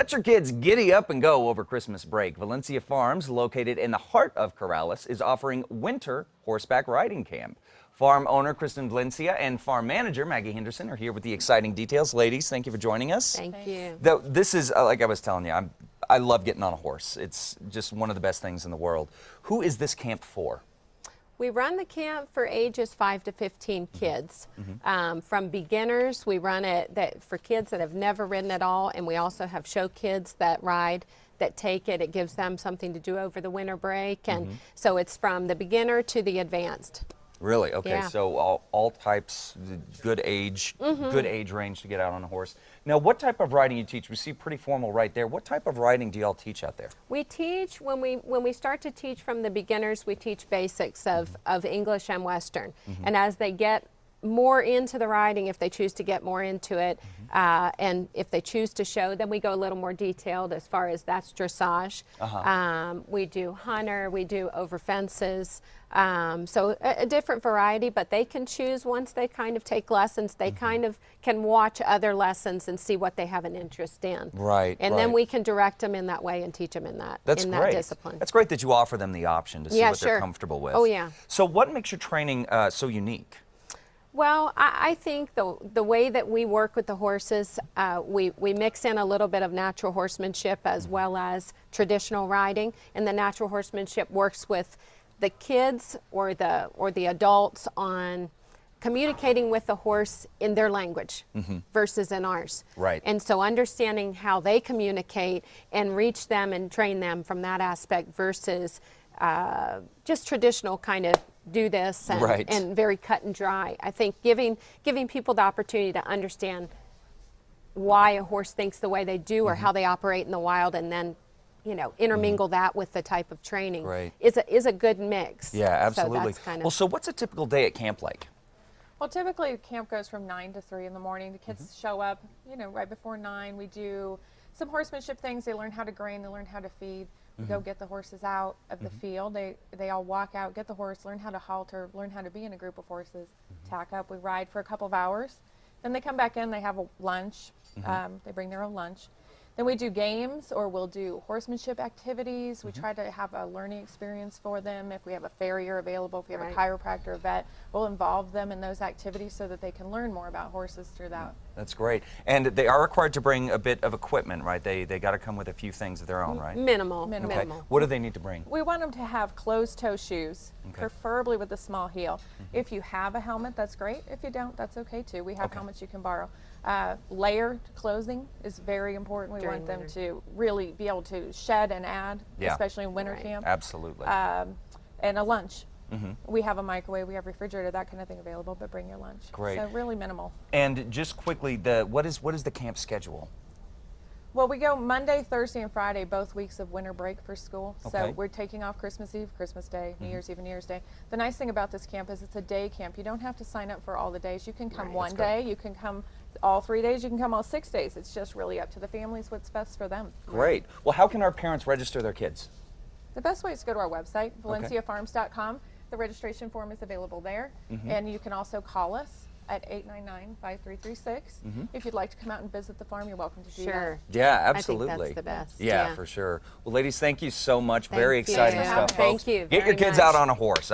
Let your kids giddy up and go over Christmas break. Valencia Farms, located in the heart of Corrales, is offering winter horseback riding camp. Farm owner Kristen Valencia and farm manager Maggie Henderson are here with the exciting details. Ladies, thank you for joining us. Thank you. This is, like I was telling you, I love getting on a horse. It's just one of the best things in the world. Who is this camp for? We run the camp for ages 5 to 15 kids. From beginners, we run it for kids that have never ridden at all, and we also have show kids that ride, that take it. It gives them something to do over the winter break, and so it's from the beginner to the advanced. Really? Okay, Yeah. so all types, good age range to get out on a horse. Now, what type of riding you teach? We see pretty formal right there. What type of riding do y'all teach out there? We teach, when we start to teach from the beginners, we teach basics of English and Western. And as they get more into the riding, if they choose to get more into it, and if they choose to show, then we go a little more detailed as far as that's dressage. We do hunter, we do over fences, so a different variety, but they can choose once they kind of take lessons. They kind of can watch other lessons and see what they have an interest in. Right. And then we can direct them in that way and teach them in that, That's that great. discipline. That's great that you offer them the option to see what they're comfortable with. Oh, yeah. So what makes your training so unique? Well, I think the way that we work with the horses, we mix in a little bit of natural horsemanship as well as traditional riding, and the natural horsemanship works with the kids or the adults on communicating with the horse in their language versus in ours. Right. And so understanding how they communicate and reach them and train them from that aspect versus just traditional kind of do this and very cut and dry. I think giving people the opportunity to understand why a horse thinks the way they do or how they operate in the wild, and then intermingle that with the type of training is a good mix. Yeah, absolutely. So that's kind of, well, so what's a typical day at camp like? Well, typically camp goes from 9 to 3 in the morning. The kids show up, right before 9. We do some horsemanship things. They learn how to grain, they learn how to feed. We go get the horses out of the field. They all walk out, get the horse, learn how to halter, learn how to be in a group of horses, tack up. We ride for a couple of hours. Then they come back in, they have a lunch. They bring their own lunch. Then we do games, or we'll do horsemanship activities. We try to have a learning experience for them. If we have a farrier available, if we have a chiropractor, a vet, we'll involve them in those activities so that they can learn more about horses through that. That's great. And they are required to bring a bit of equipment, right? They got to come with a few things of their own, right? Minimal. Okay. What do they need to bring? We want them to have closed-toe shoes, preferably with a small heel. If you have a helmet, that's great. If you don't, that's okay too. We have helmets you can borrow. Layered clothing is very important. We want them to really be able to shed and add, especially in winter camp. Absolutely. And a lunch. We have a microwave, we have refrigerator, that kind of thing available, but bring your lunch. Great. So really minimal. And just quickly, what is the camp schedule? Well, we go Monday, Thursday, and Friday, both weeks of winter break for school. Okay. So we're taking off Christmas Eve, Christmas Day, New Year's Eve, and New Year's Day. The nice thing about this camp is it's a day camp. You don't have to sign up for all the days. You can come one day, you can come all 3 days, you can come all 6 days. It's just really up to the families what's best for them. Great. Well, how can our parents register their kids? The best way is to go to our website, valenciafarms.com. The registration form is available there. And you can also call us at 899-5336. If you'd like to come out and visit the farm, you're welcome to do that. Yeah, absolutely. I think that's the best. Yeah, for sure. Well, ladies, thank you so much. Very exciting stuff, folks. Thank you. Get your kids out on a horse.